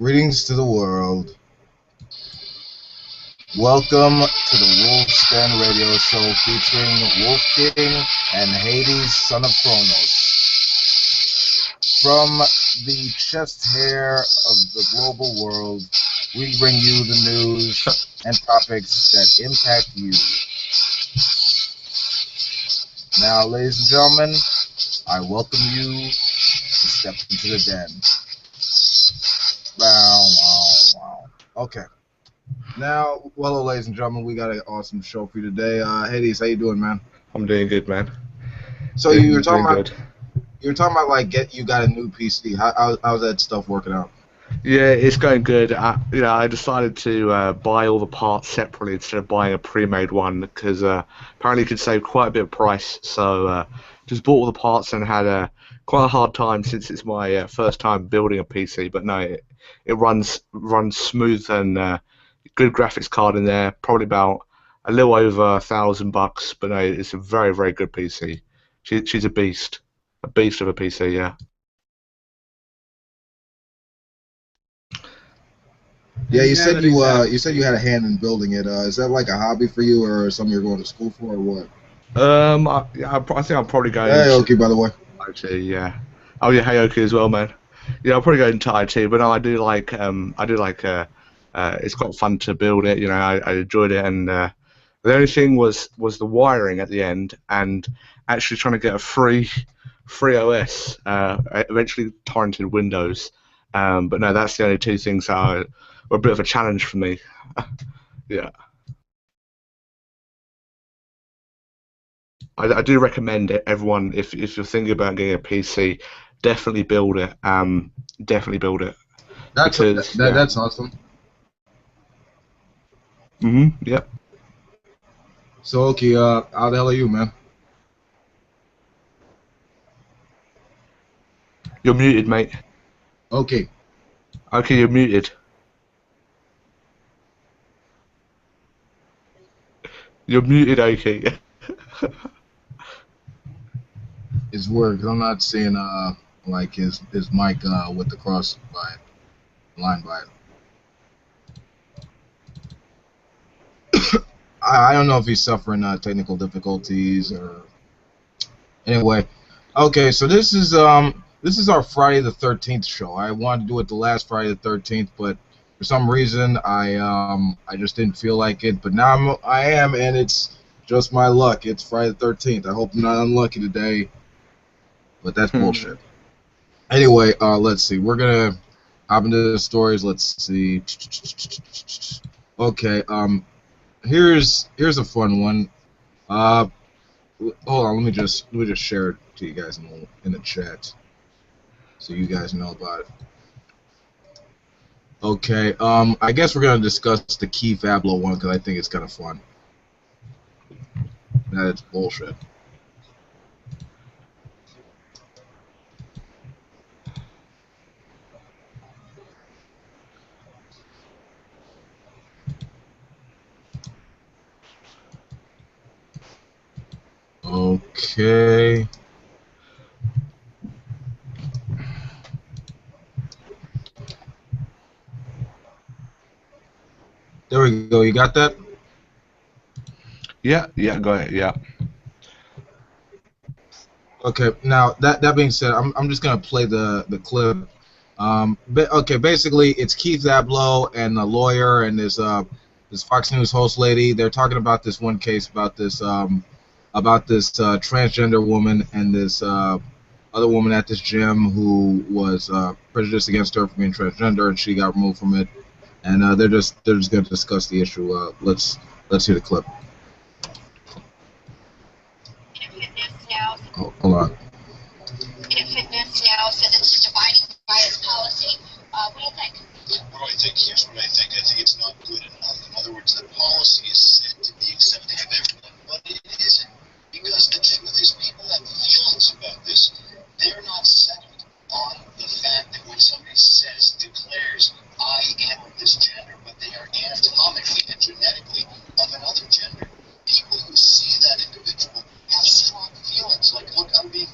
Greetings to the world. Welcome to the Wolf's Den Radio Show featuring Wolf King and Hades, son of Kronos. From the chest hair of the global world, we bring you the news and topics that impact you. Now, ladies and gentlemen, I welcome you to step into the den. Wow, wow, wow. Okay. Now, well, ladies and gentlemen, we got an awesome show for you today. Hades, how you doing, man? I'm doing good, man. So you were talking about like you got a new PC. How's that stuff working out? Yeah, it's going good. I decided to buy all the parts separately instead of buying a pre-made one because apparently you could save quite a bit of price. So just bought all the parts and had quite a hard time since it's my first time building a PC. But no, it runs smooth and good graphics card in there. Probably about a little over $1,000, but no, it's a very very good PC. She's a beast of a PC. Yeah. Yeah, you said you had a hand in building it. Is that like a hobby for you, or something you're going to school for, or what? I think I'm probably going Hey, into okay, by the way. IT. Yeah. Oh yeah, Heyoki as well, man. Yeah, I'll probably go into IT, but no, it's quite fun to build it. I enjoyed it, and the only thing was the wiring at the end, and actually trying to get a free OS. Eventually torrented Windows, but no, that's the only two things that were a bit of a challenge for me. Yeah. I do recommend it, everyone, if you're thinking about getting a PC, definitely build it. Definitely build it because yeah. That's awesome. Yep. So okay, how the hell are you, man? You're muted, mate. Okay. Okay, you're muted. You're muted, okay. It's weird 'cause I'm not seeing like his mic with the cross by line by it. I don't know if he's suffering technical difficulties or anyway. Okay, so this is our Friday the 13th show. I wanted to do it the last Friday the 13th, but for some reason I just didn't feel like it. But now I am, and it's just my luck. It's Friday the 13th. I hope I'm not unlucky today, but that's bullshit. Anyway, let's see. We're gonna hop into the stories. Let's see. Okay, here's a fun one. Hold on. Let me just share it to you guys in the chat, so you guys know about it. Okay. I guess we're gonna discuss the Key Fablo one because I think it's kind of fun. That it's bullshit. Okay. There we go. You got that? Yeah, go ahead, yeah. Okay. Now that being said, I'm just gonna play the clip. Okay. Basically, it's Keith Zablow and a lawyer and this Fox News host lady. They're talking about this one case about this transgender woman and this other woman at this gym who was prejudiced against her for being transgender, and she got removed from it. And they're just going to discuss the issue. Let's hear the clip. Oh, hold on. Planet Fitness now says it's dividing by its policy. What do you think? What do I think? Here's what I think. I think it's not good enough. In other words, the policy is set to be accepting of everyone, but it isn't. Because the truth is, people have feelings about this. They're not settled on the fact that when somebody declares, I am of this gender, but they are anatomically and genetically of another gender, people who see that individual have strong feelings. Like, look, I'm being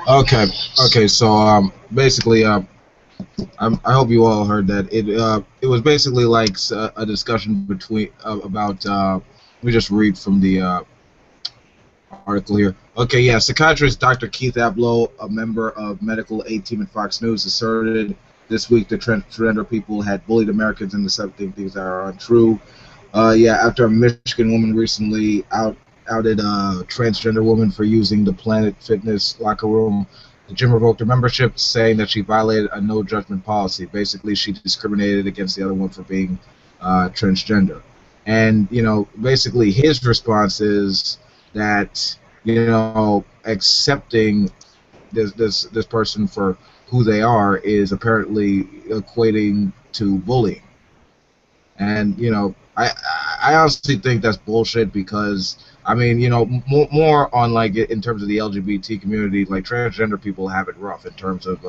Okay, okay. So basically, I hope you all heard that. It was basically like a discussion between about. Let me just read from the article here. Okay, yeah. Psychiatrist Dr. Keith Abloh, a member of Medical Aid Team at Fox News, asserted this week that transgender people had bullied Americans into accepting things that are untrue. Yeah, after a Michigan woman recently outed a transgender woman for using the Planet Fitness locker room, the gym revoked her membership, saying that she violated a no judgment policy. Basically, she discriminated against the other one for being transgender. And basically, his response is that accepting this person for who they are is apparently equating to bullying. And I honestly think that's bullshit because I mean more on like in terms of the LGBT community, like transgender people have it rough in terms of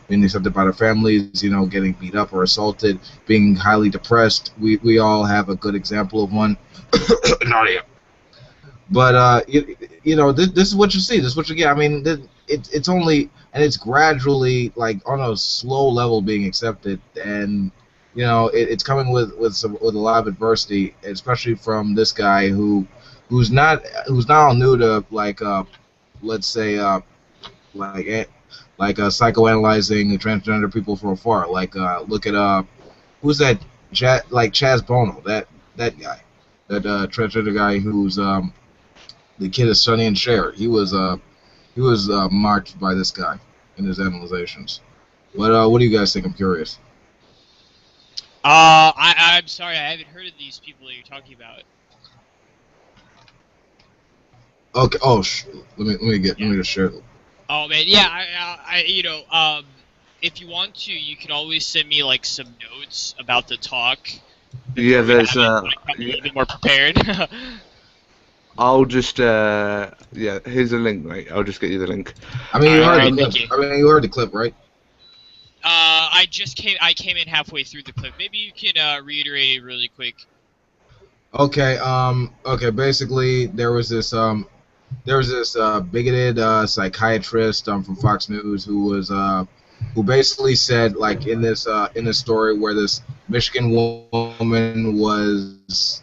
being accepted by their families, getting beat up or assaulted, being highly depressed. We all have a good example of one. Nadia. But this is what you see. This is what you get. I mean, it's only and it's gradually like on a slow level being accepted, and it's coming with a lot of adversity, especially from this guy who's not all new to like let's say psychoanalyzing transgender people from afar. Like look at who's that Chaz Bono, that guy, that transgender guy who's the kid of Sonny and Cher. He was marked by this guy in his analyzations. But what do you guys think? I'm curious. I'm sorry, I haven't heard of these people that you're talking about. Okay. Oh, let me just share. Oh man, yeah. If you want to, you can always send me like some notes about the talk. Yeah, there's I'm a little bit more prepared. I'll just here's a link, mate. I'll just get you the link. I mean, you heard the thank clip. you. I mean, you heard the clip, right? I came in halfway through the clip. Maybe you can reiterate it really quick. Okay. Okay. Basically, there was this bigoted psychiatrist from Fox News who basically said, like, in this story where this Michigan woman was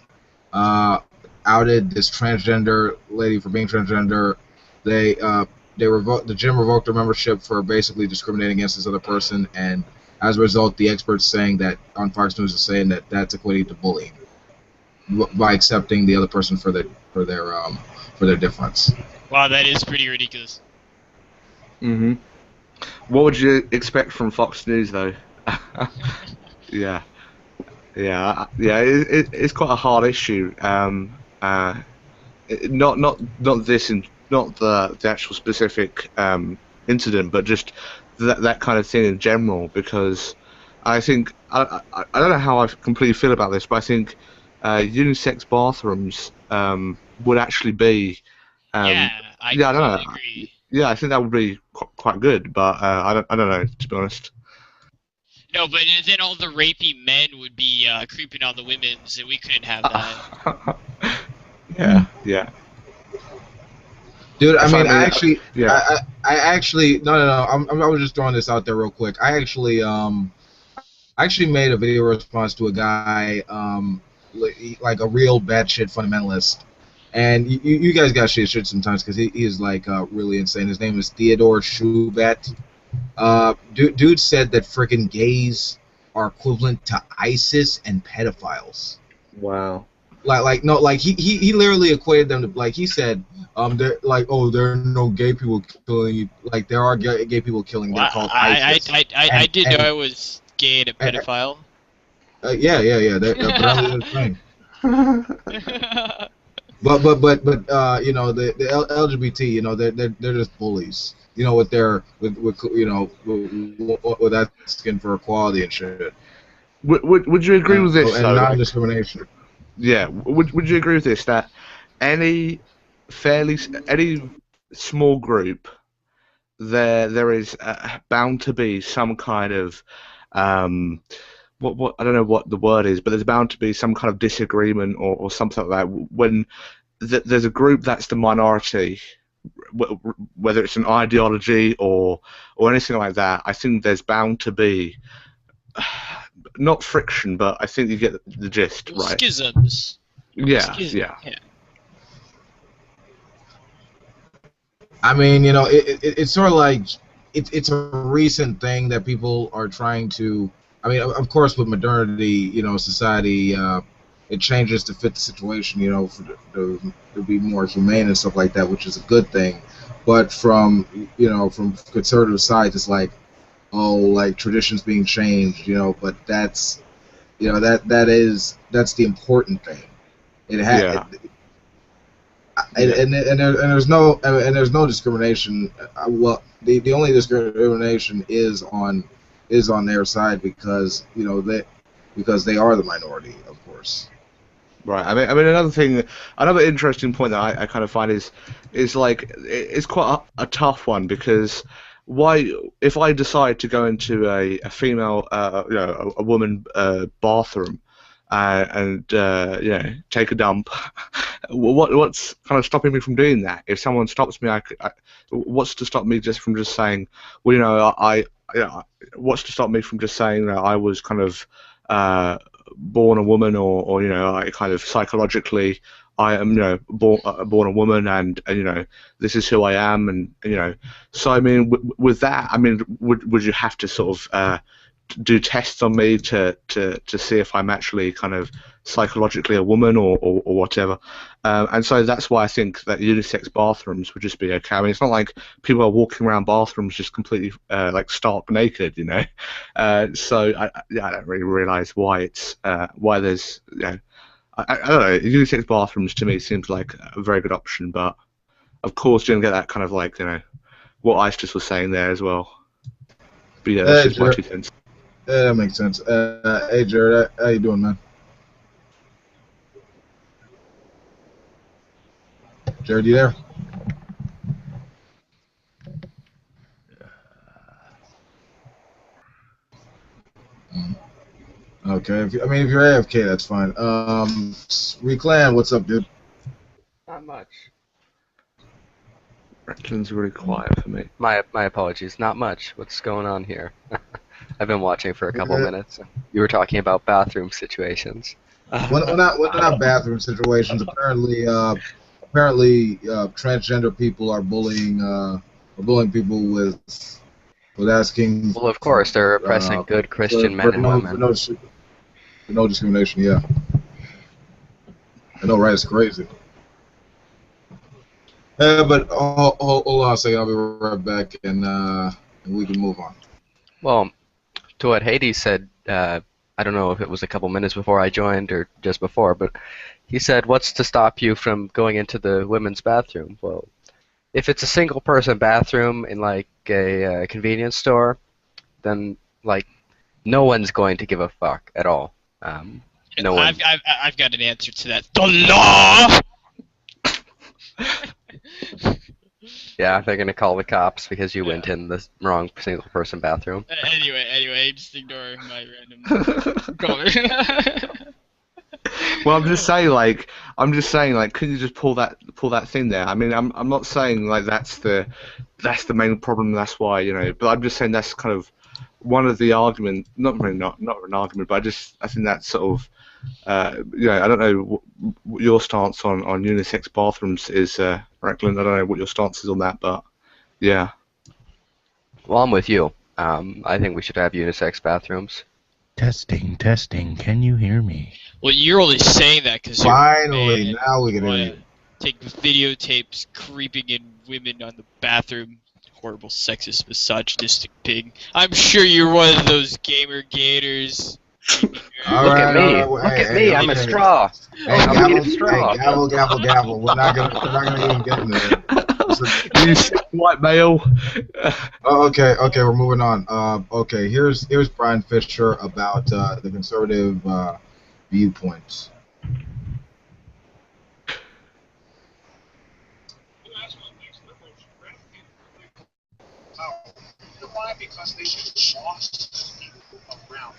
outed this transgender lady for being transgender, the gym revoked her membership for basically discriminating against this other person, and as a result, the experts saying that on Fox News is saying that that's equating to bullying by accepting the other person for their difference. Wow, that is pretty ridiculous. Mm-hmm. What would you expect from Fox News, though? Yeah. It's quite a hard issue. Not the actual specific incident, but just that kind of thing in general. Because I think I don't know how I completely feel about this, but I think unisex bathrooms would actually be. I don't know. agree. Yeah, I think that would be quite good, but I don't know, to be honest. No, but then all the rapey men would be creeping on the women's, and we couldn't have that. Yeah. Dude, I mean, I actually, no. I was just throwing this out there real quick. I actually made a video response to a guy, like a real batshit fundamentalist, and you guys got shit sometimes because he is like really insane. His name is Theodore Shubat. Dude said that freaking gays are equivalent to ISIS and pedophiles. Wow. He literally equated them to, like, he said, they're like, oh, there are no gay people killing, like there are gay people killing. They're called ISIS. I did know I was gay and a pedophile. Yeah. They're apparently the same. But the LGBT, they're just bullies. With their with asking for equality and shit. Would you agree with this? And non-discrimination. Yeah. Would you agree with this, that any small group, there is bound to be some kind of what I don't know what the word is, but there's bound to be some kind of disagreement or something like that when there's a group that's the minority, whether it's an ideology or anything like that, I think there's bound to be not friction, but I think you get the gist, Well, right? schisms. Yeah, yeah. I mean, you know, it's sort of like it's a recent thing that people are trying to. I mean, of course, with modernity, you know, society it changes to fit the situation, you know, to be more humane and stuff like that, which is a good thing. But from from conservative sides, it's like, oh, like traditions being changed, you know. But that's that's the important thing. It Yeah. There's no discrimination. Well, the only discrimination is on their side because because they are the minority, of course. Right. I mean, another interesting point that I kind of find is like it's quite a tough one because why if I decide to go into a female a woman bathroom and take a dump, what's kind of stopping me from doing that? If someone stops me, what's to stop me just from just saying, well, what's to stop me from just saying that I was kind of born a woman, or I kind of psychologically I am born a woman, and this is who I am, and so I mean with that, I mean would you have to sort of do tests on me to see if I'm actually kind of psychologically a woman or whatever, and so that's why I think that unisex bathrooms would just be okay. I mean, it's not like people are walking around bathrooms just completely like stark naked, so I don't really realise why it's why there's I don't know, unisex bathrooms to me seems like a very good option, but of course you don't get that kind of like what Ice just was saying there as well. But yeah, that's just my 2 cents. Yeah, that makes sense. Hey, Jared, how you doing, man? Jared, you there? Okay. If you're AFK, that's fine. Reclan, what's up, dude? Not much. Recklin's really quiet for me. My apologies. Not much. What's going on here? I've been watching for a couple minutes. You were talking about bathroom situations. Well, not bathroom situations. Apparently, transgender people are bullying people with asking. Well, of course, they're oppressing good Christian men and women. No discrimination. Yeah. I know, right? It's crazy. But hold on a second. I'll be right back, and we can move on. Well, to what Hades said, I don't know if it was a couple minutes before I joined or just before, but he said, what's to stop you from going into the women's bathroom? Well, if it's a single-person bathroom in, like, a convenience store, then, like, no one's going to give a fuck at all. No one. I've got an answer to that. The law! Yeah, they're gonna call the cops because you went in the wrong single-person bathroom. Anyway, just ignore my random comment. Well, I'm just saying, couldn't you just pull that thing there? I mean, I'm not saying like that's the main problem. That's why but I'm just saying that's kind of one of the argument. Not an argument, but I think that's sort of. I don't know what your stance on unisex bathrooms is, Recklin. I don't know what your stance is on that, but yeah. Well, I'm with you. I think we should have unisex bathrooms. Testing. Can you hear me? Well, you're only saying that because finally now we can hear you. Take videotapes creeping in women on the bathroom. Horrible, sexist, misogynistic pig. I'm sure you're one of those gamer gators. Look at me! I'm a straw. I'm a straw. Gavel. We're not gonna even get into it. You white male. Okay, we're moving on. Okay, here's Brian Fisher about the conservative viewpoints. Why? Because they should boss people around.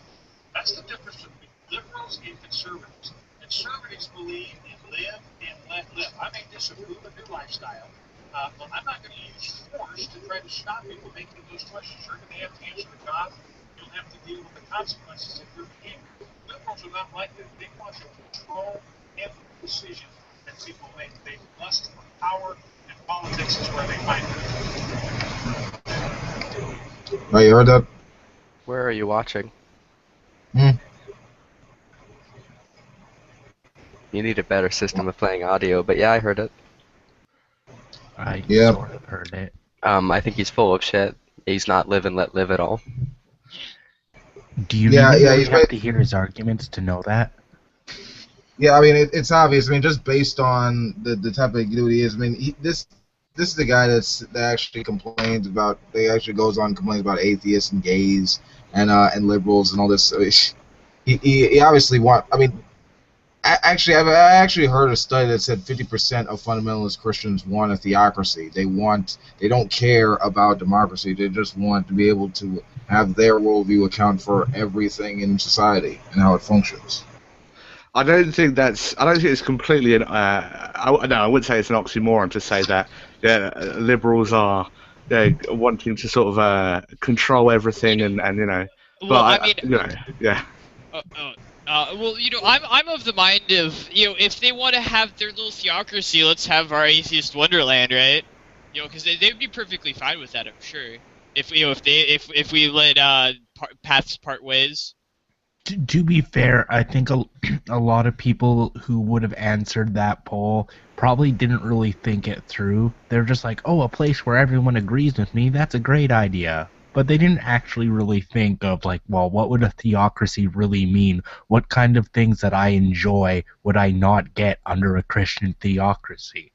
That's the difference between liberals and conservatives. Conservatives believe in live and let live. I may disapprove of your lifestyle, I'm not going to use force to try to stop people making those choices. You're going to have to answer to God. You'll have to deal with the consequences of your behavior. Liberals are not like that. They want to control every decision that people make. They lust for power, and politics is where they find it. Oh, you heard that? Where are you watching? You need a better system of playing audio, but yeah, I heard it. I Yep. sort of heard it. I think he's full of shit. He's not live and let live at all. Do you Yeah, really yeah, he's have to hear his arguments to know that? Yeah, I mean, it's obvious. I mean, just based on the type of dude he is. I mean, this is the guy that actually complains about. They actually goes on and complains about atheists and gays and liberals and all this. So he obviously I mean, I actually heard a study that said 50% of fundamentalist Christians want a theocracy. They don't care about democracy. They just want to be able to have their worldview account for everything in society and how it functions. I don't think it's completely an. I wouldn't say it's an oxymoron to say that liberals are wanting to sort of control everything and you know. Well, But I mean, you know, yeah. well, you know, I'm of the mind of, you know, if they want to have their little theocracy, let's have our atheist wonderland, right? You know, because they'd be perfectly fine with that, I'm sure. If we let paths part ways. To be fair, I think a lot of people who would have answered that poll probably didn't really think it through. They're just like, oh, a place where everyone agrees with me, that's a great idea. But they didn't actually really think of, like, well, what would a theocracy really mean? What kind of things that I enjoy would I not get under a Christian theocracy?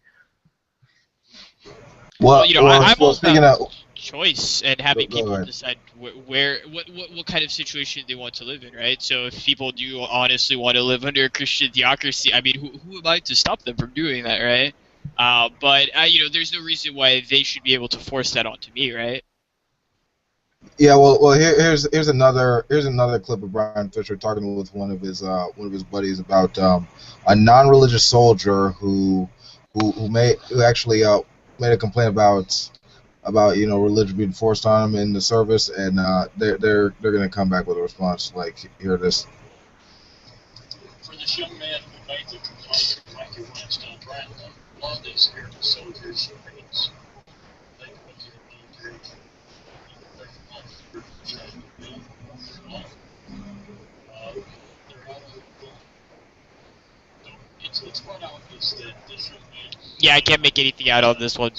Well, you know, I'm all speaking about of choice and having Go people ahead. decide what kind of situation they want to live in, right? So if people do honestly want to live under a Christian theocracy, I mean, who am I to stop them from doing that, right? But you know, there's no reason why they should be able to force that onto me, right? Yeah, well, here's another clip of Brian Fisher talking with one of his buddies about a non-religious soldier who actually made a complaint about you know religion being forced on him in the service, and they're gonna come back with a response like, here it is. For this young man who made the complaint, Michael Winston Brown, a lot of these air soldiers, marines, they go into the military. It's quite obvious that this young man. Yeah, I can't make anything out on this one.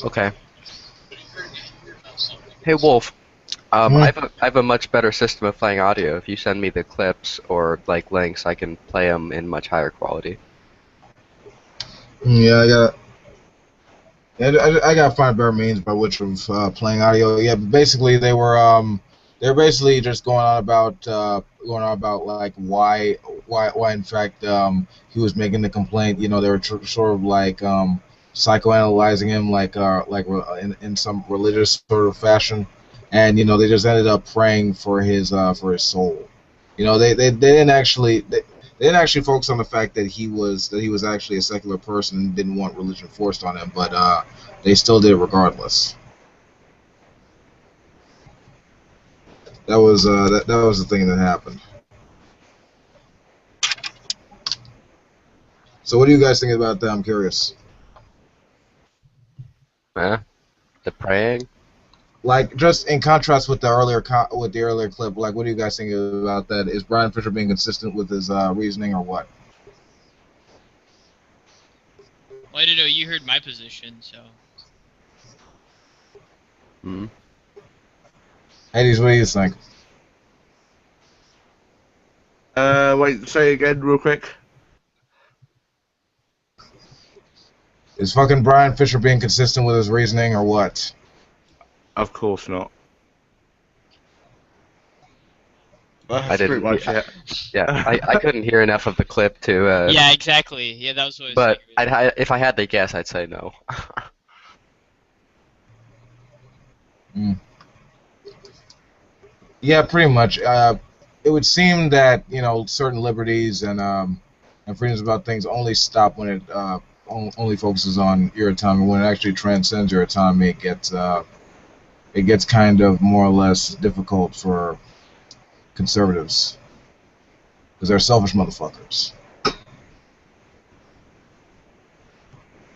Okay. Hey, Wolf. I have a much better system of playing audio. If you send me the clips or like links, I can play them in much higher quality. Yeah, I gotta find better means by which of playing audio. Yeah, but basically they're basically just going on about like why in fact he was making the complaint. You know, they were sort of like psychoanalyzing him like in some religious sort of fashion, and you know they just ended up praying for his soul. You know, they didn't actually they didn't actually focus on the fact that he was actually a secular person and didn't want religion forced on him, but they still did it regardless. That was that was the thing that happened. So what do you guys think about that? I'm curious. The praying? Like, just in contrast with the earlier clip, like, what do you guys think about that? Is Brian Fisher being consistent with his reasoning, or what? Well, I don't know. You heard my position, so. Hades, what do you think? Wait, say again real quick. Is fucking Brian Fisher being consistent with his reasoning, or what? Of course not. I didn't. Pretty much it. Yeah, I couldn't hear enough of the clip to. Yeah, exactly. Yeah, that was what I was But thinking. if I had to guess, I'd say no. Yeah, pretty much. It would seem that, you know, certain liberties and freedoms about things only stop when only focuses on your autonomy. When it actually transcends your autonomy, it gets kind of more or less difficult for conservatives because they're selfish motherfuckers.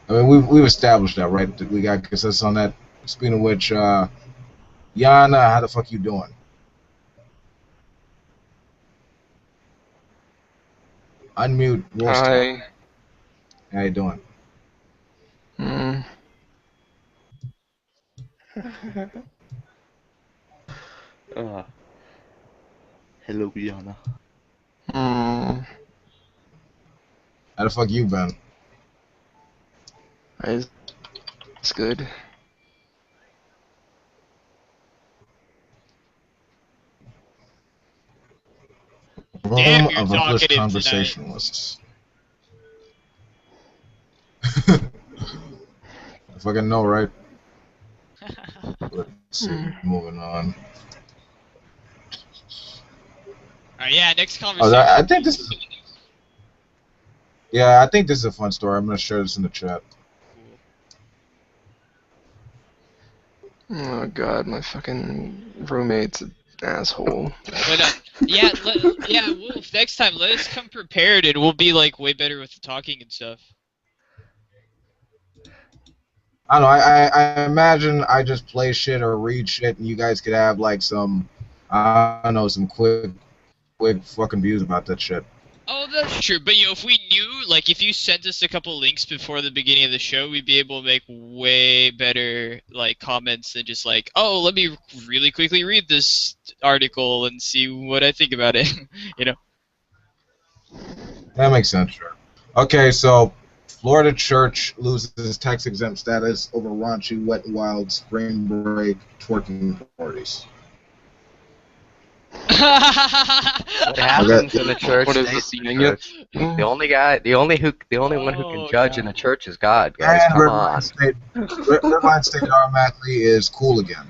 I mean, we've established that, right? We got consensus on that. Speaking of which, Yana, how the fuck you doing? Unmute. Hi. How you doing? Hello, Yana. How the fuck you been? It's good. Damn, Room you're of English talkative conversationalists. I fucking know, right? Let's see. Moving on. Alright, yeah, next conversation. I think this is. Yeah, I think this is a fun story. I'm gonna share this in the chat. Oh god, my fucking roommate's an asshole. But yeah, Wolf. Next time, let us come prepared, and we'll be like way better with the talking and stuff. I don't know. I imagine I just play shit or read shit, and you guys could have like some, I don't know, some quick fucking views about that shit. Oh, that's true. But if we knew, like, if you sent us a couple links before the beginning of the show, we'd be able to make way better like comments than just like, oh, let me really quickly read this article and see what I think about it. You know. That makes sense, sure. Okay, so Florida church loses tax-exempt status over raunchy, wet and wild spring break twerking parties. What happens in the church? What is stays this, in the seeing it? church. The only one who can judge in the church is God, guys. And Come Redline on. Redline State automatically is cool again.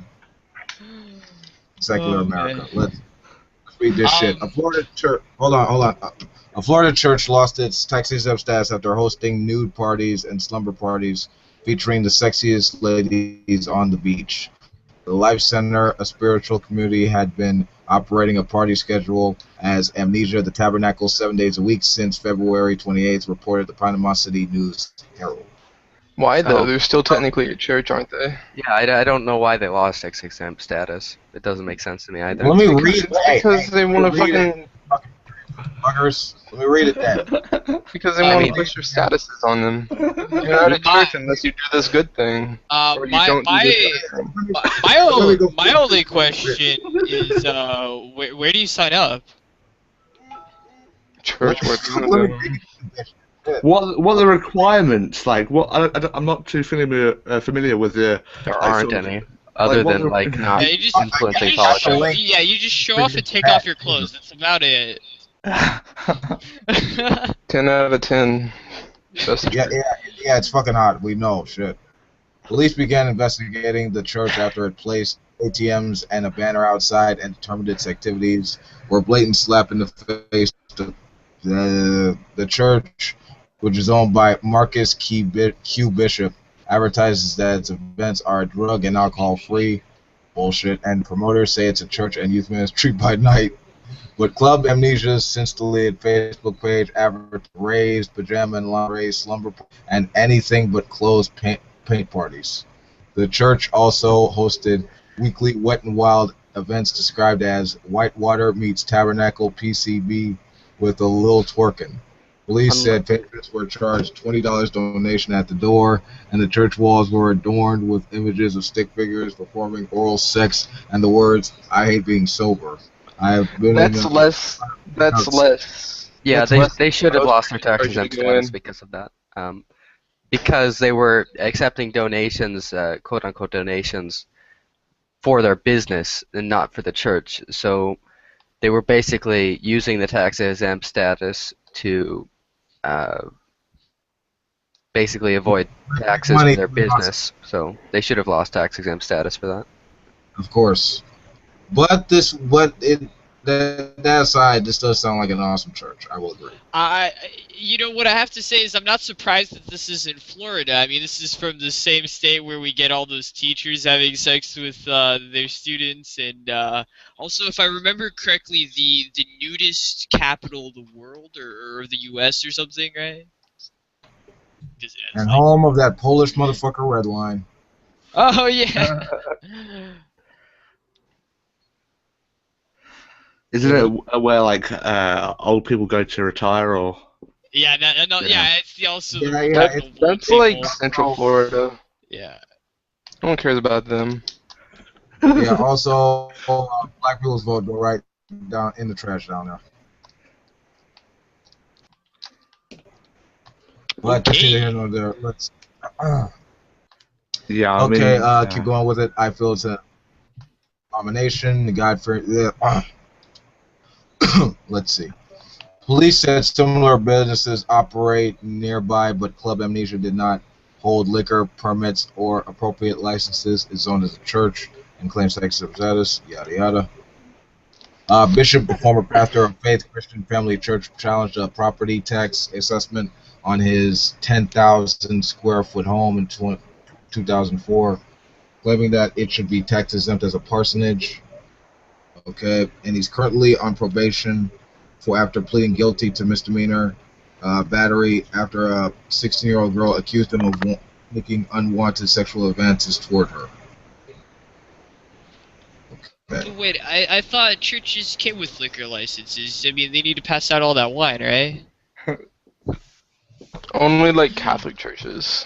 Secular Oh, America. man. Let's read this shit. A Florida church. Hold on. A Florida church lost its tax-exempt status after hosting nude parties and slumber parties featuring the sexiest ladies on the beach. The Life Center, a spiritual community, had been operating a party schedule as Amnesia, the Tabernacle, 7 days a week since February 28th, reported the Panama City News Herald. Why though? Oh. They're still technically a church, aren't they? Yeah, I don't know why they lost tax-exempt status. It doesn't make sense to me either. Let me read it. Because they want to read it. fucking. Fuckers. Let me read it then. Because they I want mean- to push their statuses on them. You're not a church unless you do this good thing. Or you don't do this bad thing. My only question is, where do you sign up? Church where Let me read it. What are the requirements? Like, what? I'm not too familiar with the. There like, aren't sort of- any, other what than the- like not Yeah, you just influencing show, politics. yeah, you just show off and take off your clothes. That's about it. 10 out of 10. Best Yeah, it's fucking hot. We know, shit. Police began investigating the church after it placed ATMs and a banner outside and determined its activities were a blatant slap in the face. The church, which is owned by Marcus Q. Bishop, advertises that its events are drug and alcohol free. Bullshit. And promoters say it's a church and youth ministry by night. But Club Amnesia's since deleted Facebook page advertised raised pajama and lingerie slumber and anything but closed paint parties. The church also hosted weekly Wet and Wild events described as Whitewater meets Tabernacle PCB with a little twerking. Police said patrons were charged $20 donation at the door, and the church walls were adorned with images of stick figures performing oral sex and the words, "I hate being sober." I have been That's less. That's less. Yeah, That's less they should have than lost their most tax-exempt people charge you to status go in. because of that. Because they were accepting donations, quote-unquote donations, for their business and not for the church. So they were basically using the tax-exempt status to basically avoid taxes Money for their for the business. So they should have lost tax-exempt status for that. Of course. But that aside, this does sound like an awesome church. I will agree. You know what I have to say is I'm not surprised that this is in Florida. I mean, this is from the same state where we get all those teachers having sex with their students, and also, if I remember correctly, the nudist capital of the world or the U.S. or something, right? And home of that Polish motherfucker Redline. Oh yeah. Isn't it where like old people go to retire or? Yeah, it's also that's like Central Florida. Yeah. No one cares about them. Yeah. Also, black people's vote go right down in the trash down there. But that's neither here nor there. Let's. Yeah. Okay. Keep going with it. I feel it's an abomination. The God for. Let's see. Police said similar businesses operate nearby, but Club Amnesia did not hold liquor permits or appropriate licenses. It's owned as a church and claims sex status. Yada yada. Bishop, a former pastor of Faith Christian Family Church, challenged a property tax assessment on his 10,000 square foot home in 2004, claiming that it should be tax exempt as a parsonage. Okay, and he's currently on probation for after pleading guilty to misdemeanor battery after a 16-year-old girl accused him of making unwanted sexual advances toward her. Okay. Wait, I thought churches came with liquor licenses. I mean, they need to pass out all that wine, right? Only like Catholic churches.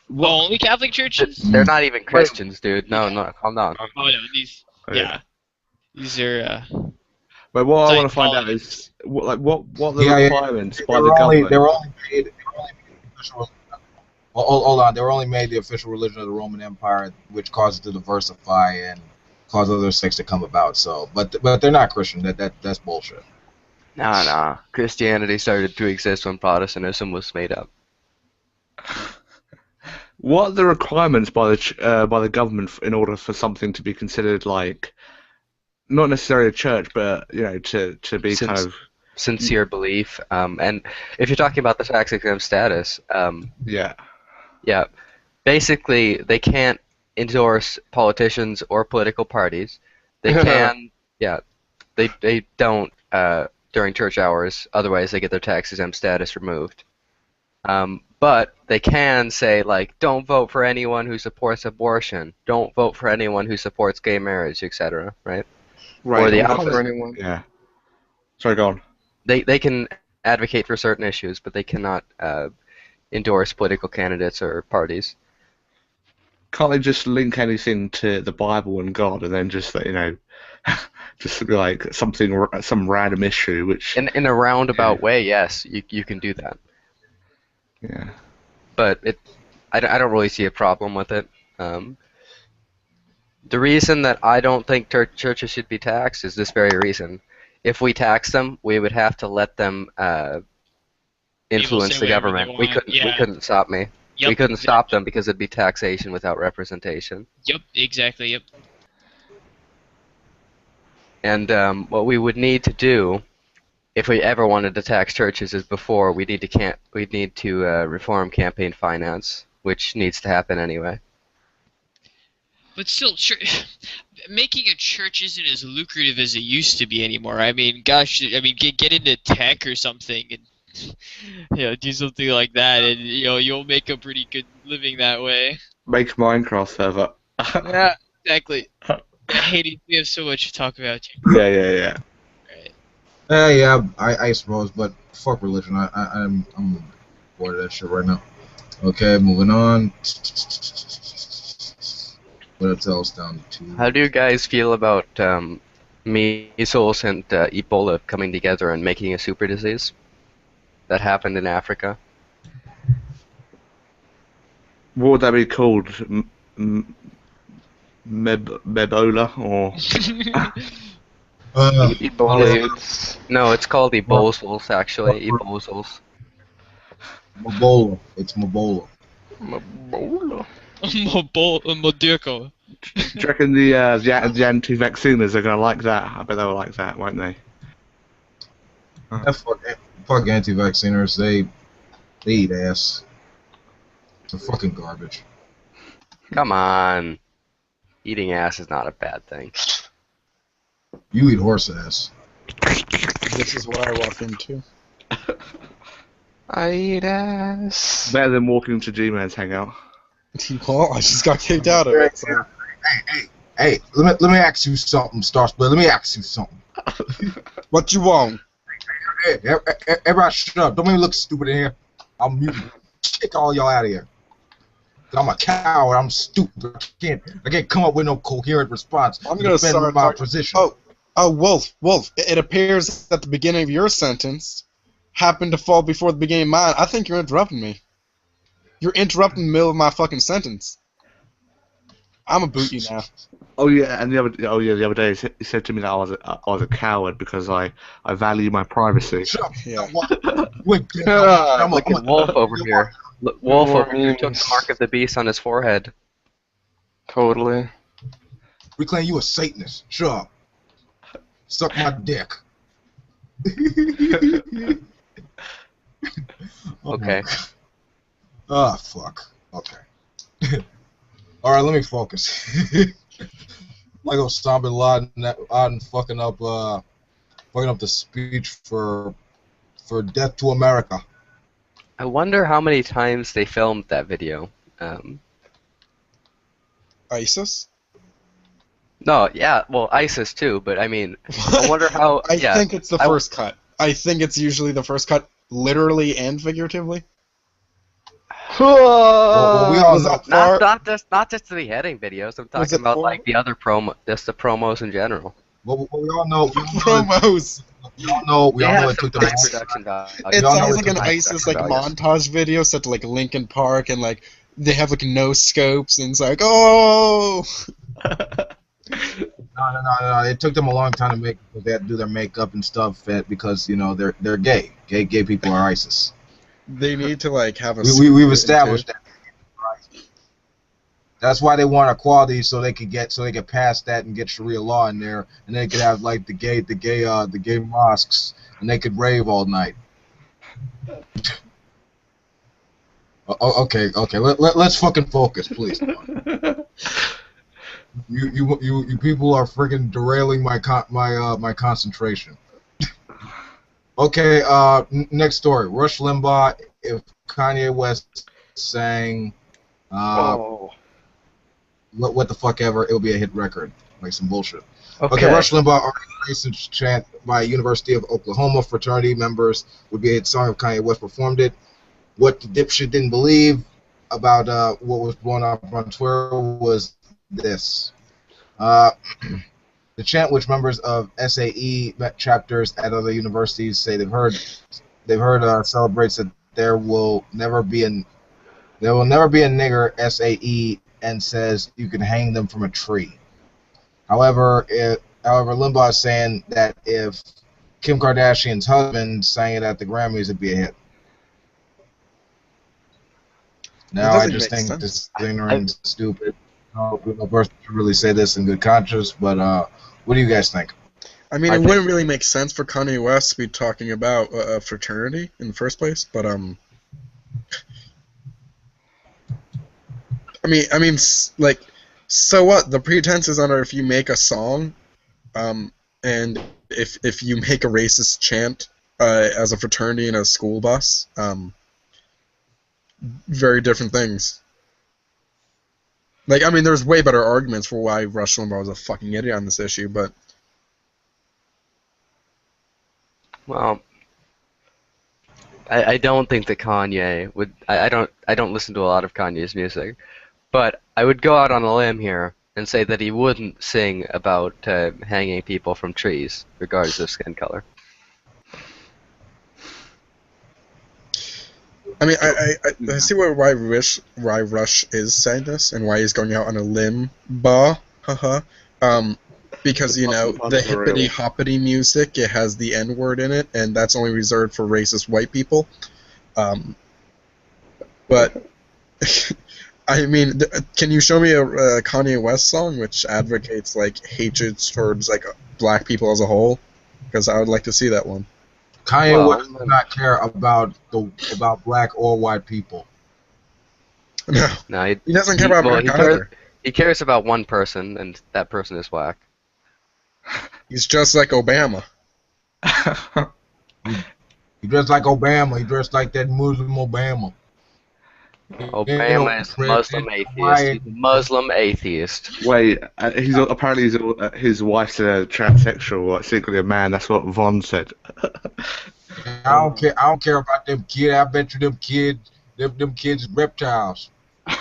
Well, only Catholic churches? They're not even Christians, dude. No, calm down. Oh no, yeah. These are. But what I want to find out is what the requirements by the government. They were only made the official. Hold on, they were only made the official religion of the Roman Empire, which caused it to diversify and cause other sects to come about. So, but they're not Christian. That's bullshit. Nah. Christianity started to exist when Protestantism was made up. What are the requirements by the government in order for something to be considered like? Not necessarily a church, but to be kind of sincere belief. And if you're talking about the tax exempt status, yeah, basically they can't endorse politicians or political parties. They can, they don't during church hours. Otherwise, they get their tax exempt status removed. But they can say like, don't vote for anyone who supports abortion. Don't vote for anyone who supports gay marriage, etc. Right? Right. Or the opposite. Yeah. Sorry, go on. They can advocate for certain issues, but they cannot endorse political candidates or parties. Can't they just link anything to the Bible and God, and then just just like some random issue, which in a roundabout way, yes, you can do that. Yeah. But I don't really see a problem with it. The reason that I don't think churches should be taxed is this very reason. If we tax them, we would have to let them influence the government. We couldn't stop me. Yep, we couldn't stop them because it'd be taxation without representation. Yep, exactly. Yep. And what we would need to do, if we ever wanted to tax churches, is before we'd need to reform campaign finance, which needs to happen anyway. But still, making a church isn't as lucrative as it used to be anymore. I mean, gosh, get into tech or something, and do something like that, and you'll make a pretty good living that way. Make a Minecraft server. Yeah, exactly. Hades, we have so much to talk about. Yeah. Right. Yeah, I suppose, but fuck religion. I'm bored of that shit right now. Okay, moving on. What else down to? How do you guys feel about measles and Ebola coming together and making a super disease that happened in Africa? What would that be called? Mebola or? Ebola. No, it's called Ebola actually. Ebola. Mabola. It's Mabola. Mabola. Modirko. Do you reckon the anti-vacciners are going to like that? I bet they'll like that, won't they? Fuck anti-vacciners. They eat ass. They're fucking garbage. Come on. Eating ass is not a bad thing. You eat horse ass. This is what I walk into. I eat ass. Better than walking to G-Man's hangout. Well, I just got kicked out of it. So. Hey, let me ask you something, Starsplit. Let me ask you something. What you want? Hey, everybody shut up. Don't make me look stupid in here. I'm muting. Kick all y'all out of here. I'm a coward. I'm stupid. I can't come up with no coherent response. I'm gonna start my position. Oh, Wolf. It appears that the beginning of your sentence happened to fall before the beginning of mine. I think you're interrupting me. You're interrupting the middle of my fucking sentence. I'm a boot you now. Oh yeah, and the other day he said to me that I was a coward because I value my privacy. Shut up. Yeah. Look at Wolf over here. Wolf over here took the mark of the beast on his forehead. Totally. We claim you a Satanist. Shut up. Suck my dick. Okay. Ah, fuck. Okay. Alright, let me focus. Like Osama bin Laden fucking up the speech for Death to America. I wonder how many times they filmed that video. ISIS? No, yeah, well, ISIS too, but I mean, I wonder how... I think it's the first cut. I think it's usually the first cut, literally and figuratively. Well, we all know. Not just the beheading videos. I'm talking about like the other just the promos in general. Well, we all know. Promos. We all know it took them. It sounds like an ISIS like montage video set to like Linkin Park, and like they have like no scopes, and it's like oh. No. It took them a long time to make. They had to do their makeup and stuff because you know they're gay. Gay people are ISIS. They need to like have a. We've established that. That's why they want equality, so they could pass that and get Sharia law in there, and they could have like the gay mosques, and they could rave all night. Okay. Let's fucking focus, please. You people are freaking derailing my concentration. Okay, next story. Rush Limbaugh, if Kanye West sang what the fuck ever, it'll be a hit record. Like some bullshit. Okay, Rush Limbaugh argued a racist chant by University of Oklahoma fraternity members would be a hit song if Kanye West performed it. What the dipshit didn't believe about what was going on Twitter was this. The chant, which members of SAE chapters at other universities say they've heard celebrates that there will never be a nigger SAE and says you can hang them from a tree. However, Limbaugh is saying that if Kim Kardashian's husband sang it at the Grammys, it'd be a hit. Now I just think this is ignorant and stupid. No person should really say this in good conscience, but what do you guys think? I mean, it wouldn't really make sense for Kanye West to be talking about a fraternity in the first place, but I mean, like, so what? The pretense is under if you make a song, and if you make a racist chant as a fraternity in a school bus, very different things. Like, I mean, there's way better arguments for why Rush Limbaugh was a fucking idiot on this issue, but... Well, I don't think that Kanye would... I don't listen to a lot of Kanye's music, but I would go out on a limb here and say that he wouldn't sing about hanging people from trees, regardless of skin color. I mean, I see why Rush is saying this and why he's going out on a limb, because, you know, the hippity-hoppity music, it has the N-word in it, and that's only reserved for racist white people. But I mean, can you show me a Kanye West song which advocates like hatred towards like black people as a whole? Because I would like to see that one. Kanye West does not care about black or white people. No, he doesn't care about black either. He cares about one person, and that person is black. He's just like Obama. He dressed like Obama. He dressed like that Muslim Obama. Obama is a Muslim atheist. He's a Muslim atheist. Wait, apparently his wife's a transsexual, like secretly a man. That's what Vaughn said. I don't care about them kids. I bet you them kids reptiles. I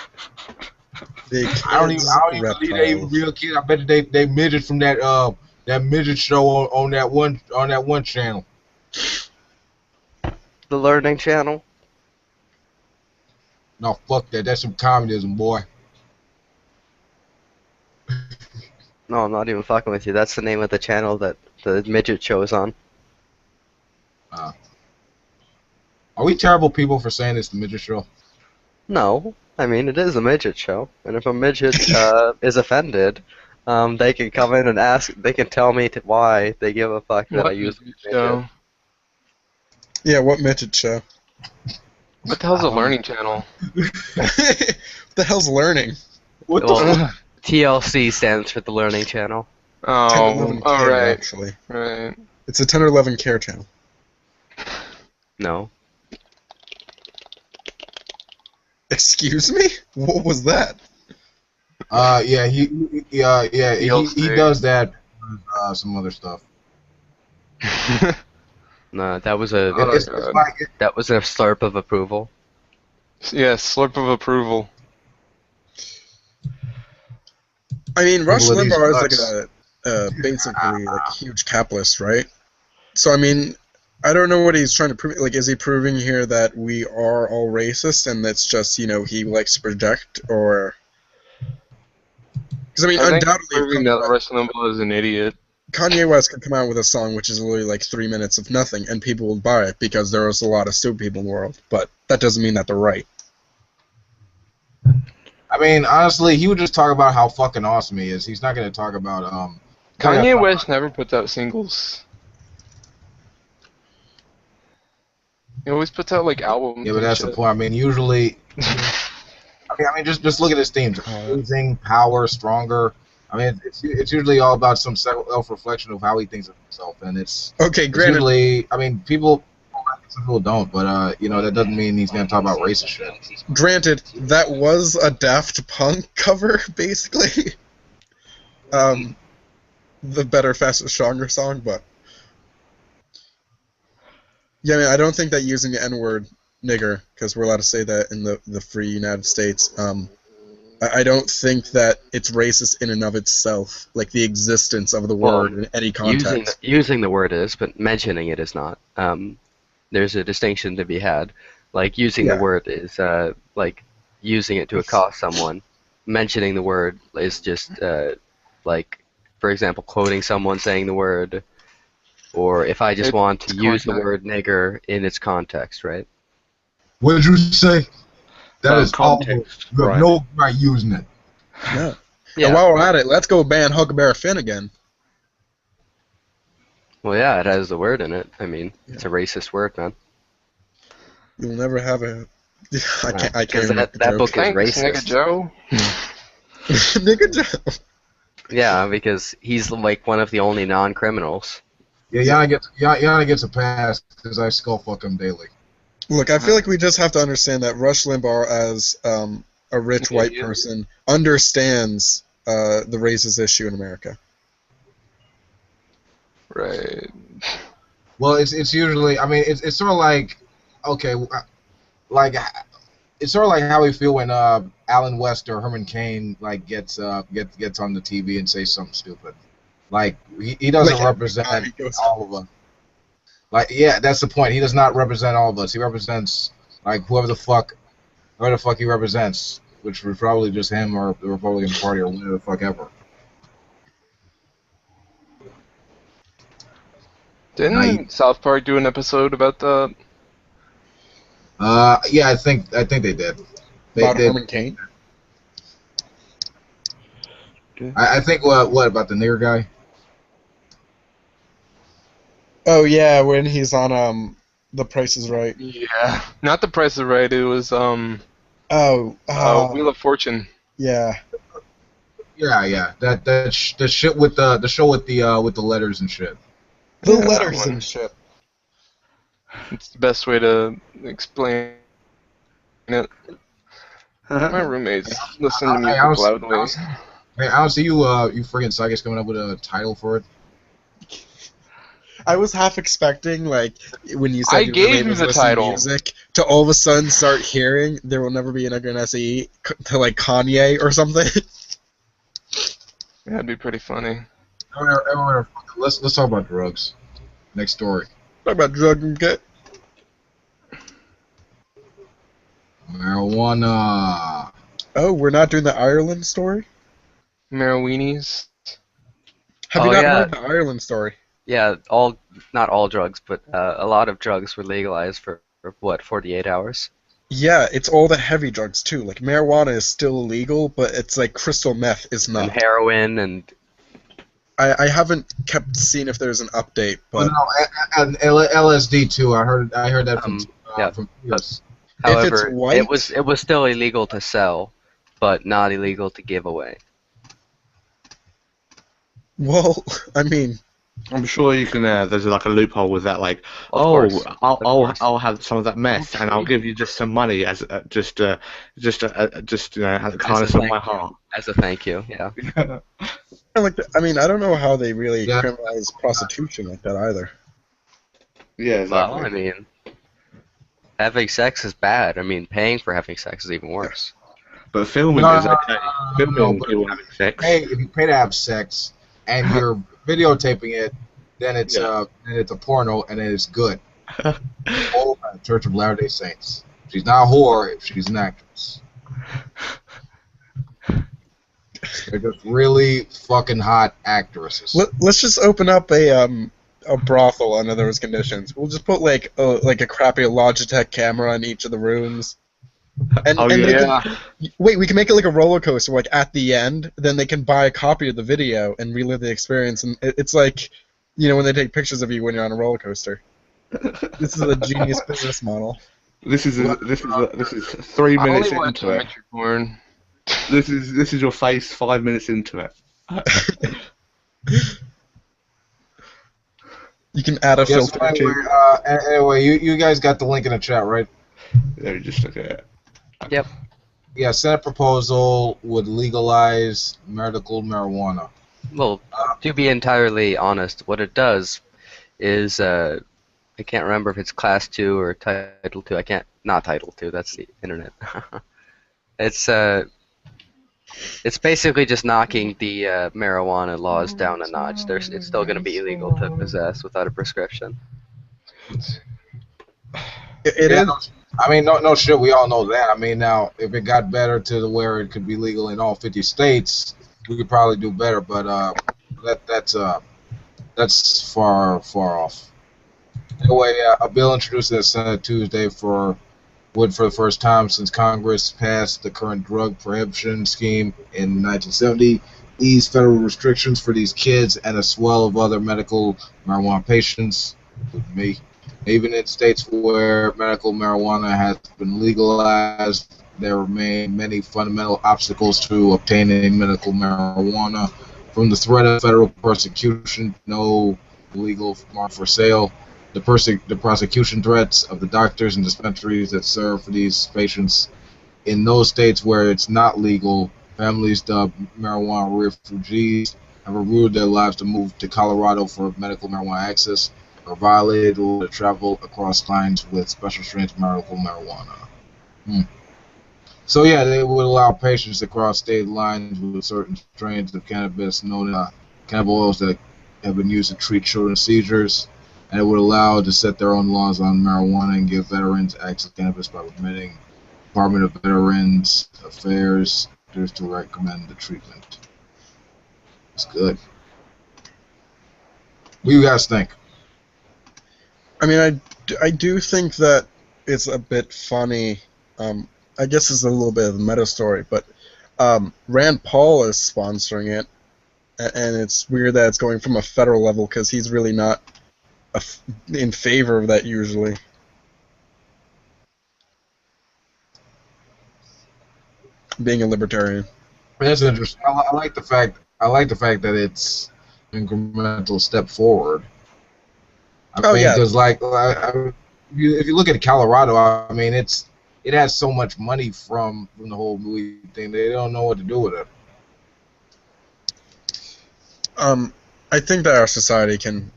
don't even believe they even real kids. I bet they midgets from that midget show on that one channel. The Learning Channel. No, fuck that. That's some communism, boy. No, I'm not even fucking with you. That's the name of the channel that the midget show is on. Are we terrible people for saying it's the midget show? No. I mean, it is a midget show. And if a midget is offended, they can come in and ask. They can tell me why they give a fuck that I use midget show. Yeah, what midget show? What the hell's a learning channel? What the hell's learning? What the TLC stands for the Learning Channel. Oh, all right. Actually, right. It's a 10 or 11 care channel. No. Excuse me? What was that? Yeah, he does that. Some other stuff. No, that was a that was a slurp of approval. Yeah, slurp of approval. I mean, Rush Limbaugh is like basically like a huge capitalist, right? So I mean, I don't know what he's trying to prove. Like, is he proving here that we are all racist and that's just he likes to project, or? Because I mean, undoubtedly, proving that Rush Limbaugh is an idiot. Kanye West could come out with a song which is literally like 3 minutes of nothing, and people will buy it because there is a lot of stupid people in the world. But that doesn't mean that they're right. I mean, honestly, he would just talk about how fucking awesome he is. He's not going to talk about Kanye West never puts out singles. He always puts out like albums. Yeah, but that's the point. I mean, usually, I mean, just look at his themes: amazing, power, stronger. I mean, it's usually all about some self-reflection of how he thinks of himself, and it's granted. Usually, I mean, some people don't, but that doesn't mean he's gonna talk about racist shit. Granted, that was a Daft Punk cover, basically. The Better, Faster, Stronger song, but yeah, I mean, I don't think that using the N-word, nigger, because we're allowed to say that in the free United States. I don't think that it's racist in and of itself, like the existence of the word in any context. Using the word is, but mentioning it is not. There's a distinction to be had. Like, using the word is like using it to accost someone. Mentioning the word is just like, for example, quoting someone saying the word, or if I just want to use the word nigger in its context, right? What did you say? That is context. You have no right using it. Yeah. And while we're at it, let's go ban Huckleberry Finn again. Well, yeah, it has the word in it. I mean, it's a racist word, man. You'll never have a. I can't. That book is racist. Nigga Joe. Nigga Joe. Yeah, because he's like one of the only non-criminals. Yeah, Yana gets a pass because I skull fuck him daily. Look, I feel like we just have to understand that Rush Limbaugh, as a rich white person, understands the racist issue in America. Right. Well, it's usually, I mean, it's sort of like, okay, like it's sort of like how we feel when Alan West or Herman Cain like gets on the TV and says something stupid. Like he doesn't represent all of us. Like, yeah, that's the point. He does not represent all of us. He represents like whoever the fuck he represents, which was probably just him or the Republican Party or whatever the fuck ever. Didn't South Park do an episode about that? Yeah, I think they did. About Herman Cain? I think what about the nigger guy? Oh yeah, when he's on The Price is Right. Yeah, not The Price is Right. It was Wheel of Fortune. Yeah. Yeah. That shit with the show with the letters and shit. The letters and shit. It's the best way to explain it. My roommate's listening to music loudly. Hey, I don't see you friggin' psychics coming up with a title for it. I was half expecting, like, when you said I gave him the title. Music, to all of a sudden start hearing "There Will Never Be Another SAE" to like Kanye or something. That'd be pretty funny. Let's talk about drugs. Next story. Talk about drug and get. Marijuana. Oh, we're not doing the Ireland story? Marijuanis. Have you not heard the Ireland story? Yeah, not all drugs, but a lot of drugs were legalized for what, 48 hours? Yeah, it's all the heavy drugs too. Like marijuana is still illegal, but it's like crystal meth is not. And heroin and. I haven't kept seeing if there's an update, but and LSD too. I heard that from yes. However, if it's white, it was still illegal to sell, but not illegal to give away. Well, I mean, I'm sure you can. There's like a loophole with that. Like, I'll have some of that meth, and I'll give you just some money as just as a kindness of my heart. As a thank you, yeah. Like, I mean, I don't know how they really criminalize prostitution like that either. Yeah, exactly. Well, I mean, having sex is bad. I mean, paying for having sex is even worse. But filming is okay. Filming people having sex. Hey, if you pay to have sex and you're videotaping it, then it's a porno and it's good. Oh, Church of Latter-day Saints. She's not a whore if she's an actress. They're just really fucking hot actresses. Let's just open up a brothel under those conditions. We'll just put like a crappy Logitech camera in each of the rooms. And wait, we can make it like a roller coaster, like at the end. Then they can buy a copy of the video and relive the experience. And it's like, you know, when they take pictures of you when you're on a roller coaster. This is a genius business model. This is 3 minutes into it. Porn. This is your face 5 minutes into it. You can add a filter too. Anyway, you guys got the link in the chat, right? Let me just look at it. Yep. Yeah, Senate proposal would legalize medical marijuana. Well, to be entirely honest, what it does is I can't remember if it's Class 2 or Title 2. Not Title 2. That's the internet. It's basically just knocking the marijuana laws down a notch. It's still going to be illegal to possess without a prescription. It is. I mean, no shit. We all know that. I mean, now if it got better to where it could be legal in all 50 states, we could probably do better. But that's far off. Anyway, a bill introduced in the Senate Tuesday would, for the first time since Congress passed the current drug prohibition scheme in 1970, ease federal restrictions for these kids and a swell of other medical marijuana patients, including me. Even in states where medical marijuana has been legalized, there remain many fundamental obstacles to obtaining medical marijuana, from the threat of federal persecution, no legal market for sale, the prosecution threats of the doctors and dispensaries that serve for these patients. In those states where it's not legal, families dubbed marijuana refugees have ruled their lives to move to Colorado for medical marijuana access, or violated or to travel across lines with special strains of medical marijuana. So yeah, they would allow patients to cross state lines with certain strains of cannabis known as cannabis oils that have been used to treat children's seizures, and it would allow to set their own laws on marijuana and give veterans access to cannabis by permitting Department of Veterans Affairs to recommend the treatment. It's good. What do you guys think? I mean, I do think that it's a bit funny. I guess it's a little bit of a meta story, but Rand Paul is sponsoring it, and it's weird that it's going from a federal level because he's really not in favor of that usually. Being a libertarian. That's interesting. I like the fact. I like the fact that it's an incremental step forward. I mean, because if you look at Colorado, I mean, it has so much money from the whole movie thing. They don't know what to do with it. I think that our society can.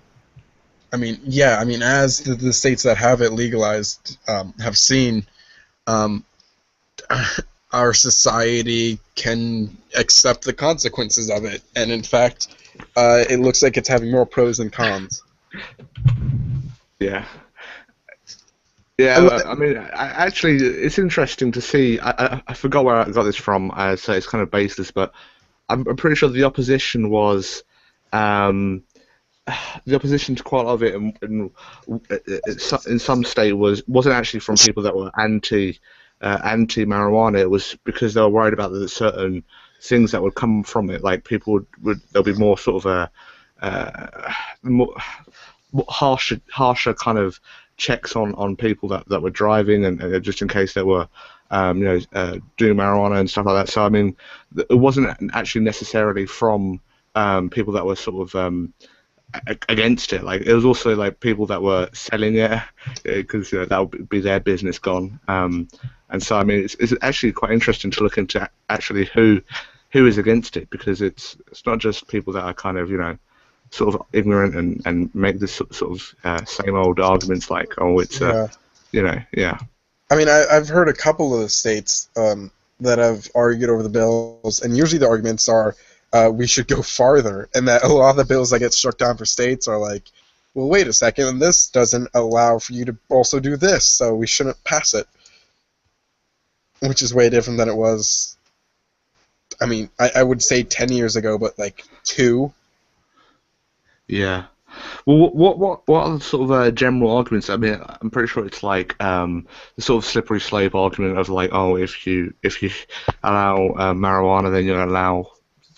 I mean, yeah. I mean, as the states that have it legalized have seen, our society can accept the consequences of it, and in fact, it looks like it's having more pros than cons. Yeah. Yeah, I mean, actually, it's interesting to see. I forgot where I got this from, so it's kind of baseless, but I'm pretty sure the opposition was, the opposition to quite a lot of it in some state wasn't actually from people that were anti-marijuana. It was because they were worried about the certain things that would come from it, like people there'll be more sort of more harsher kind of checks on people that were driving, and just in case they were doing marijuana and stuff like that. So I mean, it wasn't actually necessarily from people that were sort of against it. Like, it was also like people that were selling it, because that would be their business gone. And so I mean, it's actually quite interesting to look into actually who is against it, because it's not just people that are kind of sort of ignorant and make this sort of same old arguments like, oh, it's yeah. I mean, I've heard a couple of the states that have argued over the bills, and usually the arguments are we should go farther, and that a lot of the bills that get struck down for states are like, well, wait a second, and this doesn't allow for you to also do this, so we shouldn't pass it, which is way different than it was. I mean, I would say 10 years ago, but like 2. Yeah. Well, what are the sort of general arguments? I mean, I'm pretty sure it's like the sort of slippery slope argument of like, oh, if you allow marijuana, then you'll allow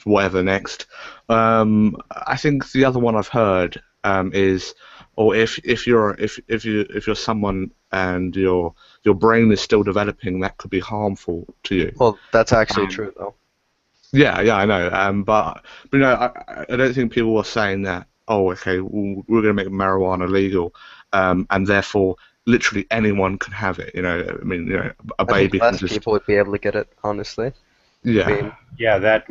whatever next. I think the other one I've heard is, or if you're someone and your brain is still developing, that could be harmful to you. Well, that's actually true though. Yeah, I know. But I don't think people were saying that, oh, okay, we're going to make marijuana legal, and therefore literally anyone can have it. I mean, a baby. I think less people would be able to get it, honestly. Yeah. I mean, yeah, that.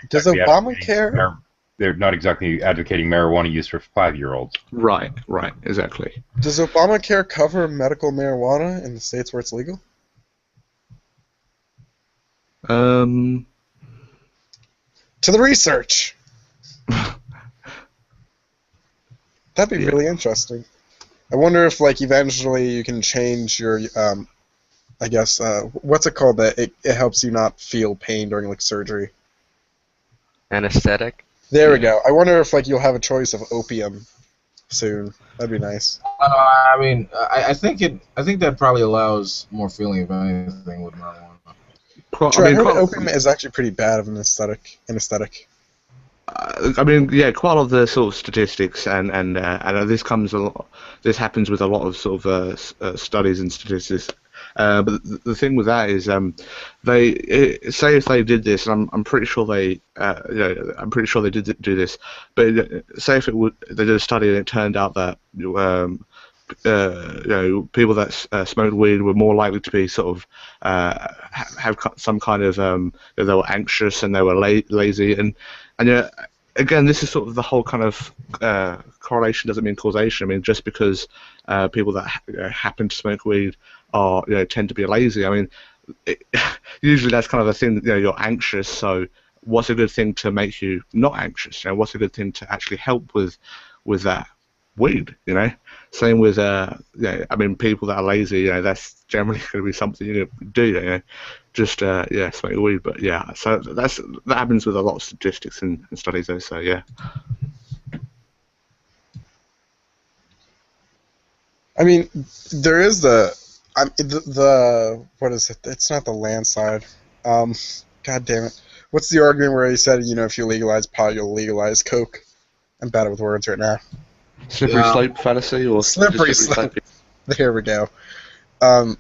Does Obamacare? They're not exactly advocating marijuana use for 5-year-olds. Right, exactly. Does Obamacare cover medical marijuana in the states where it's legal? To the research. That'd be really interesting. I wonder if, like, eventually you can change your, I guess, what's it called that it helps you not feel pain during, like, surgery? Anesthetic? There we go. I wonder if, like, you'll have a choice of opium soon. That'd be nice. I mean, I think that probably allows more feeling of anything with marijuana. True, I heard opium is actually pretty bad of an anesthetic. I mean, yeah, quite a lot of the sort of statistics, and this comes a lot. This happens with a lot of sort of studies and statistics. But the thing with that is, they say if they did this, and I'm pretty sure they, I'm pretty sure they did do this. But say if they did a study and it turned out that people that smoked weed were more likely to be sort of have some kind of they were anxious and they were lazy, and again, this is sort of the whole kind of correlation doesn't mean causation. I mean, just because people that happen to smoke weed are tend to be lazy. I mean, usually that's kind of the thing. You're anxious, so what's a good thing to make you not anxious? What's a good thing to actually help with that? Weed, Same with, I mean, people that are lazy, that's generally going to be something you do, just, smoke weed, but yeah, so that happens with a lot of statistics and studies, though, so yeah. I mean, there is the what is it? It's not the landslide. God God damn it. What's the argument where he said, if you legalize pot, you'll legalize coke? I'm bad with words right now. Slippery slope fallacy, or Slippery slope. There we go. I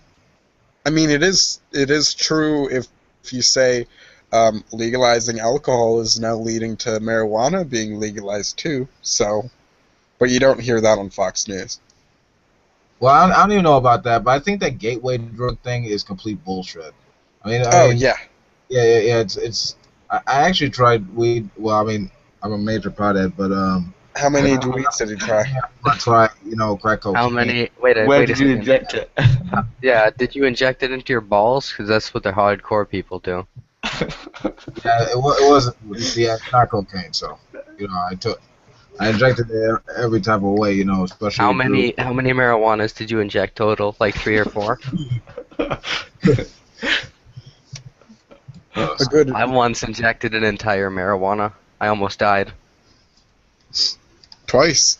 mean, it is true if you say legalizing alcohol is now leading to marijuana being legalized too. So, but you don't hear that on Fox News. Well, I don't even know about that, but I think that gateway drug thing is complete bullshit. Yeah. It's. I actually tried weed. Well, I mean, I'm a major pothead, but How many weeds did you try? I tried, crack cocaine. How many? Wait Where a did you second. inject it? Yeah, did you inject it into your balls? Because that's what the hardcore people do. Yeah, it wasn't. Yeah, not cocaine. So, I injected it every type of way, especially. How many marijuanas did you inject total? Like 3 or 4? I once injected an entire marijuana. I almost died. Twice.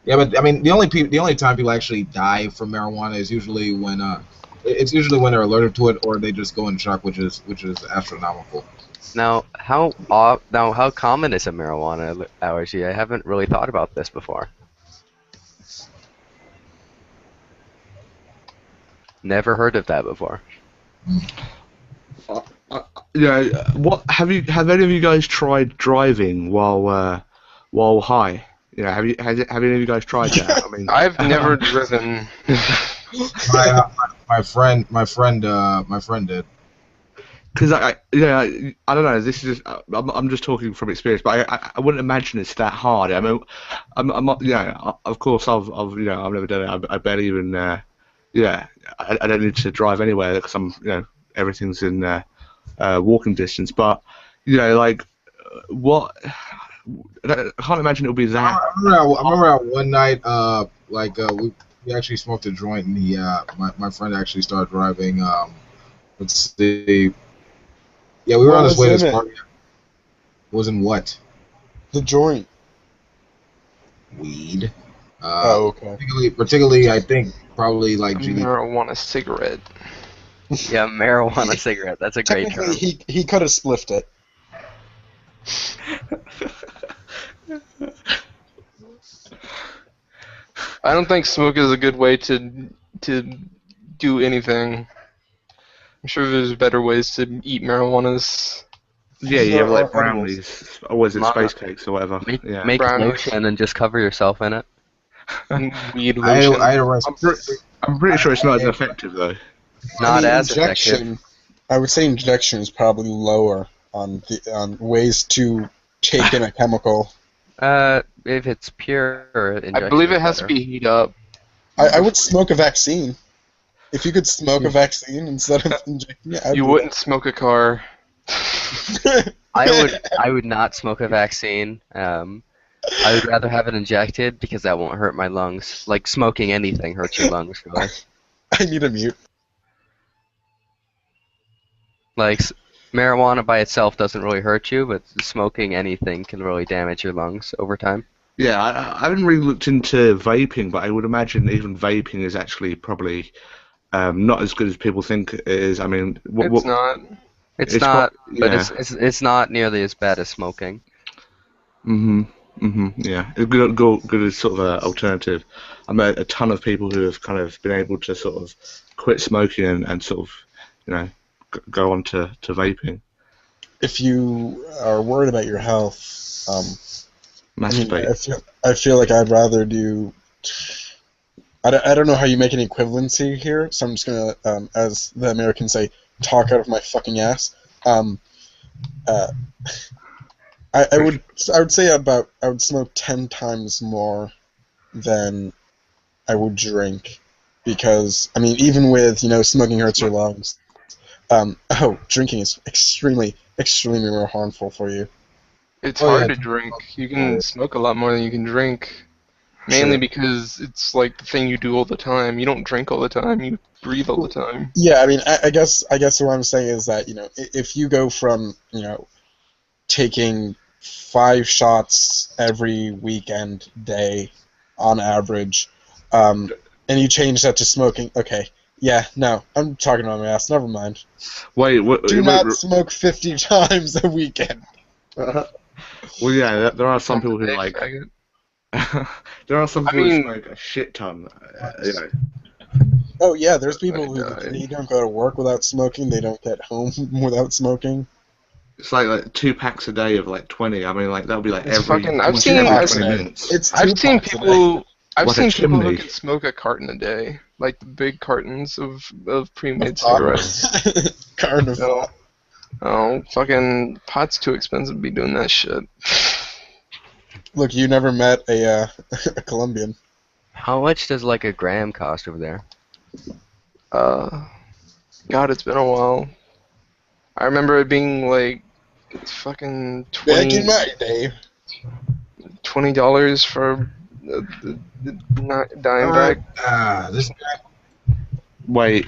Yeah, but I mean, the only time people actually die from marijuana is usually when they're allergic to it, or they just go in shock, which is astronomical. Now, how common is a marijuana allergy? I haven't really thought about this before. Never heard of that before. What have any of you guys tried driving while high? Have any of you guys tried that? I mean, I've never driven. my friend did. Because I don't know. This is I'm just talking from experience, but I wouldn't imagine it's that hard. I mean, I'm not. Of course I've never done it. I barely even. I don't need to drive anywhere because everything's in walking distance. But what? I can't imagine it'll be that. I remember one night, we actually smoked a joint, and my friend actually started driving. Let's see. Yeah, we were on this way to this party. It was in what? The joint. Weed. Okay. Particularly, I think probably like marijuana cigarette. Yeah, marijuana cigarette. That's a great term. He could have spliffed it. I don't think smoke is a good way to do anything. I'm sure there's better ways to eat marijuanas. Yeah, like brownies, or is it space cakes or whatever? Make lotion and just cover yourself in it. Weed lotion. I'm pretty sure it's not as effective though. Not as effective. I would say injection is probably lower on ways to take in a chemical. If it's pure injection, I believe it has to be heated up. I would smoke a vaccine. If you could smoke a vaccine instead of injecting it, you wouldn't smoke a car. I would not smoke a vaccine. I would rather have it injected because that won't hurt my lungs. Like smoking anything hurts your lungs, really. I need a mute. Like marijuana by itself doesn't really hurt you, but smoking anything can really damage your lungs over time. Yeah, I haven't really looked into vaping, but I would imagine even vaping is actually probably not as good as people think it is. I mean, it's not. It's not, but it's not nearly as bad as smoking. Yeah, it's good as sort of an alternative. I met a ton of people who have kind of been able to sort of quit smoking and sort of, go on to vaping. If you are worried about your health, masturbate. I feel like I'd rather do. I don't know how you make an equivalency here, so I'm just gonna, as the Americans say, talk out of my fucking ass. I would say I would smoke 10 times more than I would drink, because I mean, even with smoking hurts your lungs. Drinking is extremely more harmful for you. It's hard to drink. You can smoke a lot more than you can drink. Mainly because it's like the thing you do all the time. You don't drink all the time. You breathe all the time. Yeah, I mean, I guess what I'm saying is that if you go from taking 5 shots every weekend day on average, and you change that to smoking. Okay, Yeah, no, I'm talking about my ass. Never mind. Wait, Do not smoke 50 times a weekend. Well, yeah, there are some people who Hey, like. faggot. There are some I people who mean- smoke a shit ton. You know. Oh yeah, there's people who God. they don't go to work without smoking. They don't get home without smoking. It's like 2 packs a day of like 20. I mean, like that'll be like It's every. fucking- I've almost seen- every I've 20 seen- minutes. It's I've 2 seen packs a day. people. I've Like a seen people who chimney. can smoke a carton a day, like the big cartons of pre-made Pot. cigarettes. Carton of No. pot. Oh, fucking pot's too expensive to be doing that shit. Look, you never met a a Colombian. How much does like a gram cost over there? God, it's been a while. I remember it being like fucking Back in my day. $20 for the dime Alright, bag. this. Wait.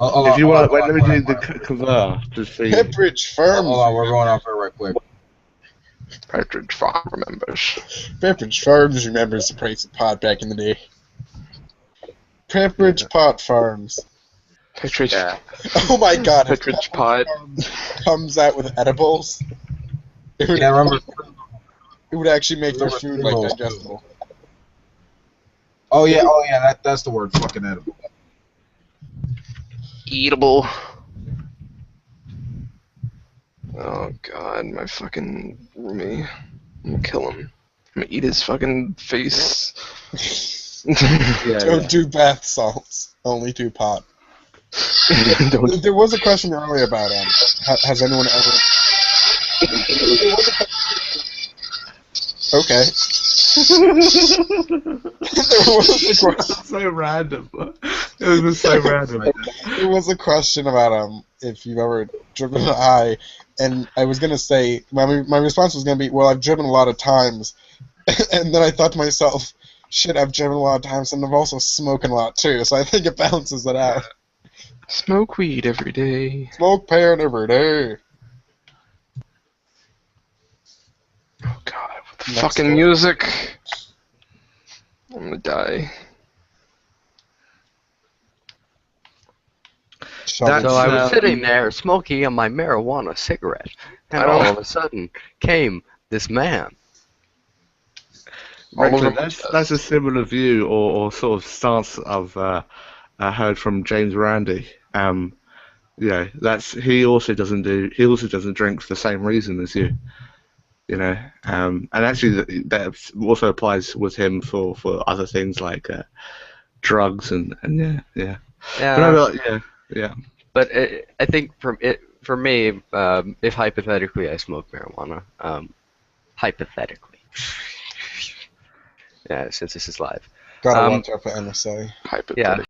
Oh, If you want, hold wait, on, let me hold do on, the convert to see. Pepperidge Farms. Hold on, we're going off here right quick. Partridge Farm remembers. Pepperidge Farms remembers the price of pot back in the day. Pepperidge Pot Farms. Partridge, Oh my god, if Partridge Pot. Farms comes out with edibles, it would, Yeah, remember? it would actually make their Remember food like edibles. digestible. Oh yeah, that's the word. Fucking edible. Eatable. Oh god, my fucking roomie. I'm gonna kill him. I'm gonna eat his fucking face. Don't do bath salts. Only do pot. Don't- There was a question earlier about has anyone ever? Okay. There was a question. So random. It was just so random. There was a question about if you've ever driven high, and I was gonna say my response was gonna be, well, I've driven a lot of times, and then I thought to myself, shit, I've driven a lot of times, and I've also spoken a lot too, so I think it balances it out. Smoke weed every day. Smoke pan every day. Oh god, with the Next fucking door. music. I'm gonna die. That's, So I was uh, sitting there smoking on my marijuana cigarette, and I don't- all of a sudden came this man. All over Actually, my that's a similar view or sort of stance I've heard from James Randi. He also doesn't drink for the same reason as you. You know, and actually that also applies with him for other things like drugs and yeah. Yeah. But I think for me, if hypothetically I smoke marijuana, hypothetically, yeah, since this is live, Gotta watch out for NSA. yeah,